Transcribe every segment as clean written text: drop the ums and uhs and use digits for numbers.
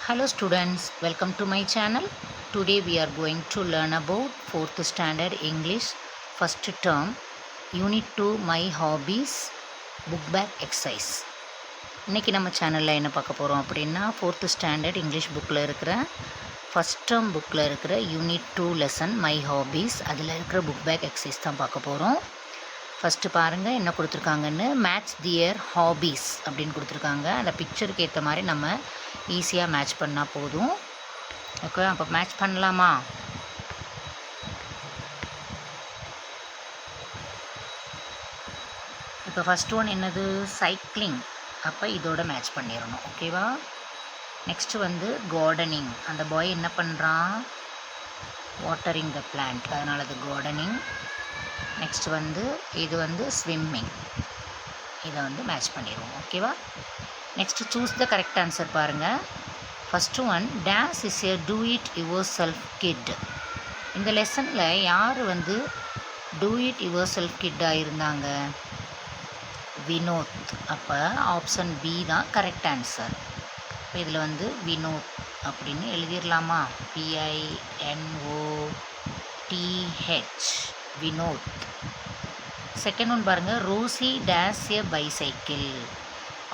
Hello students, welcome to my channel. Today we are going to learn about 4th standard English first term Unit 2 My Hobbies book bag exercise. இன்னைக்கு நம்ம சேனலில் என்ன பார்க்க போகிறோம் அப்படின்னா 4th standard English புக்கில் இருக்கிற ஃபஸ்ட் டேர்ம் புக்கில் இருக்கிற யூனிட் 2 லெசன் மை ஹாபீஸ் அதில் இருக்கிற புக் பேக் எக்ஸசைஸ் தான் பார்க்க போகிறோம். ஃபஸ்ட்டு பாருங்கள் என்ன கொடுத்துருக்காங்கன்னு, மேட்ச் தியர் ஹாபீஸ் அப்படின்னு கொடுத்துருக்காங்க. அந்த பிக்சருக்கு ஏற்ற மாதிரி நம்ம ஈஸியாக மேட்ச் பண்ணால் போதும். ஓகே, அப்போ மேட்ச் பண்ணலாமா? இப்போ ஃபஸ்ட் ஒன் என்னது, சைக்கிளிங். அப்போ இதோட மேட்ச் பண்ணிடணும். ஓகேவா? நெக்ஸ்ட்டு வந்து கார்டனிங். அந்த பாய் என்ன பண்ணுறான், வாட்டரிங் த பிளான்ட், அதனால் அது கார்டனிங். நெக்ஸ்ட் வந்து இது வந்து ஸ்விம்மிங். இதை வந்து மேட்ச் பண்ணிடுவோம். ஓகேவா? Next choose the correct answer பாருங்கள். First one, does is a do it yourself கிட். இந்த லெசனில் யார் வந்து டூ இட் யுவர் செல்ஃப் கிட்டாக இருந்தாங்க? வினோத். அப்போ ஆப்ஷன் பி தான் கரெக்ட் ஆன்சர். இப்போ இதில் வந்து வினோத் அப்படின்னு எழுதிடலாமா? PINOTH, வினோத். செகண்ட் ஒன் பாருங்கள், Rosie does a bicycle.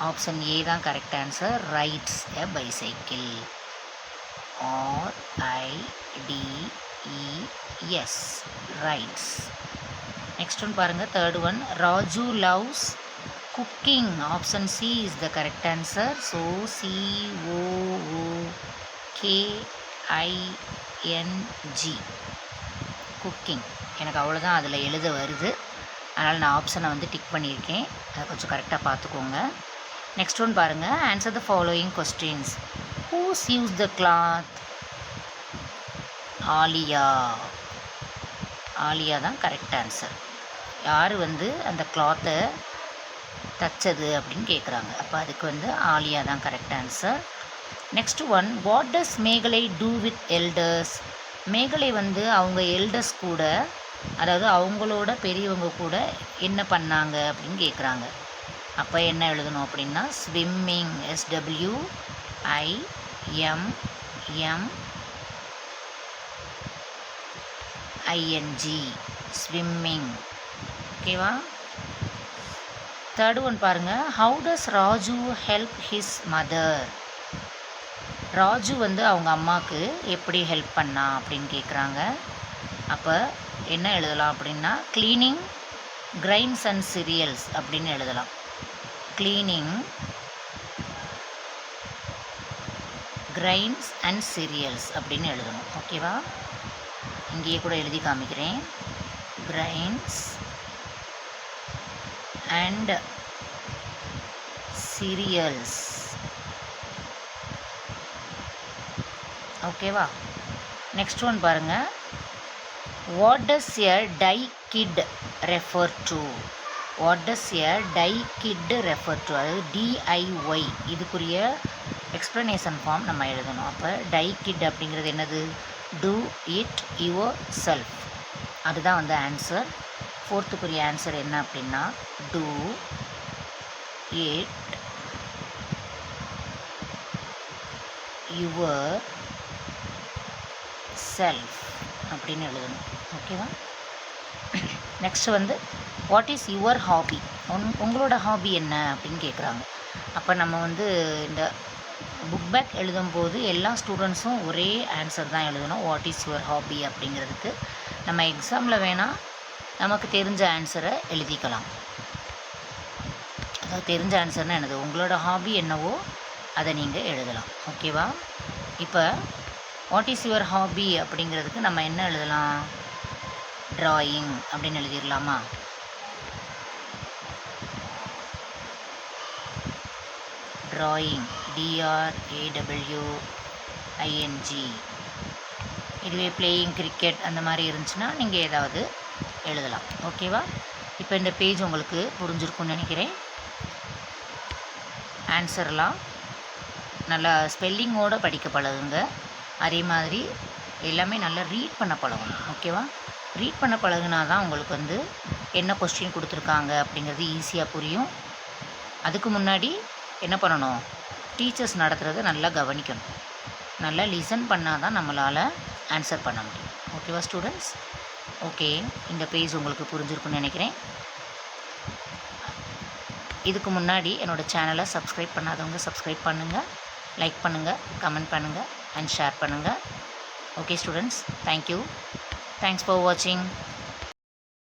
Option A தான் correct answer, rides a bicycle. RIDES, rides. Next one பாருங்கள், third one, Raju loves cooking. Option C is the correct answer. So COOKING, cooking. எனக்கு அவ்வளோதான் அதில் எழுத வருது, அதனால் நான் ஆப்ஷனை வந்து டிக் பண்ணியிருக்கேன். அதை கொஞ்சம் கரெக்டாக பார்த்துக்கோங்க. நெக்ஸ்ட் ஒன் பாருங்கள், answer the following questions. Who sews the cloth? Alia. Alia தான் கரெக்ட் ஆன்சர். யார் வந்து அந்த கிளாத்தை தச்சது அப்படின்னு கேட்குறாங்க. அப்போ அதுக்கு வந்து ஆலியா தான் correct answer. Next one, what does மேகலை டூ வித் எல்டர்ஸ்? மேகலை வந்து அவங்க எல்டர்ஸ் கூட, அதாவது அவங்களோட பெரியவங்க கூட என்ன பண்ணாங்க அப்படின்னு கேட்குறாங்க. அப்போ என்ன எழுதணும் அப்படின்னா, ஸ்விம்மிங், SWIMMING, ஸ்விம்மிங். ஓகேவா? தேர்ட் ஒன் பாருங்கள், how does Raju help his mother? Raju வந்து அவங்க அம்மாவுக்கு எப்படி ஹெல்ப் பண்ணா அப்படின்னு கேட்குறாங்க. அப்போ என்ன எழுதலாம் அப்படின்னா, க்ளீனிங் கிரைன்ஸ் அண்ட் சிரியல்ஸ் அப்படின்னு எழுதலாம். க்ளீனிங் கிரைன்ஸ் அண்ட் சிரியல்ஸ் அப்படின்னு எழுதணும். ஓகேவா? இங்கேயே கூட எழுதி காமிக்கிறேன். Grains and cereals. ஓகேவா? நெக்ஸ்ட் ஒன் பாருங்கள், what does a DIY kit refer to? What does a DIY kit refer to? அதாவது DIY, இதுக்குரிய எக்ஸ்ப்ளனேஷன் ஃபார்ம் நம்ம எழுதணும். அப்போ டை கிட் அப்படிங்கிறது என்னது? Do it yourself. அதுதான் வந்து ஆன்சர். ஃபோர்த்துக்குரிய ஆன்சர் என்ன அப்படின்னா, டூ இட் யுவர் செல்ஃப் அப்படின்னு எழுதணும். ஓகேவா? நெக்ஸ்ட் வந்து, வாட் இஸ் யுவர் ஹாபி? உங்களோட ஹாபி என்ன அப்படின்னு கேட்குறாங்க. அப்போ நம்ம வந்து இந்த புக் பேக் எழுதும்போது எல்லா ஸ்டூடெண்ட்ஸும் ஒரே ஆன்சர் தான் எழுதணும். வாட் இஸ் யுவர் ஹாபி அப்படிங்கிறதுக்கு நம்ம எக்ஸாமில் வேணால் நமக்கு தெரிஞ்ச ஆன்சரை எழுதிக்கலாம். அதாவது தெரிஞ்ச ஆன்சர்னால் என்னது, உங்களோட ஹாபி என்னவோ அதை நீங்கள் எழுதலாம். ஓகேவா? இப்போ வாட் இஸ் யுவர் ஹாபி அப்படிங்கிறதுக்கு நம்ம என்ன எழுதலாம்? ட்ராயிங் அப்படின்னு எழுதிடலாமா? Drawing, DRAWING. இதுவே பிளேயிங் கிரிக்கெட் அந்த மாதிரி இருந்துச்சுன்னா நீங்கள் ஏதாவது எழுதலாம். ஓகேவா? இப்போ இந்த பேஜ் உங்களுக்கு புரிஞ்சிருக்கும்னு நினைக்கிறேன். ஆன்சர்லாம் நல்லா ஸ்பெல்லிங்கோடு படிக்க பழகுங்க. அதே மாதிரி எல்லாமே நல்லா ரீட் பண்ண பழகணும். ஓகேவா? ரீட் பண்ண பழகுனா தான் உங்களுக்கு வந்து என்ன கொஸ்டின் கொடுத்துருக்காங்க அப்படிங்கிறது ஈஸியாக புரியும். அதுக்கு முன்னாடி என்ன பண்ணணும், டீச்சர்ஸ் நடத்துகிறத நல்லா கவனிக்கணும். நல்லா லிசன் பண்ணால் தான் நம்மளால் ஆன்சர் பண்ண முடியும். ஓகேவா ஸ்டூடெண்ட்ஸ்? ஓகே, இந்த பேஜ் உங்களுக்கு புரிஞ்சிருக்குன்னு நினைக்கிறேன். இதுக்கு முன்னாடி என்னோடய சேனலை சப்ஸ்கிரைப் பண்ணாதவங்க சப்ஸ்கிரைப் பண்ணுங்கள், லைக் பண்ணுங்கள், கமெண்ட் பண்ணுங்கள் அண்ட் ஷேர் பண்ணுங்கள். Okay students, thank you. Thanks for வாட்சிங்.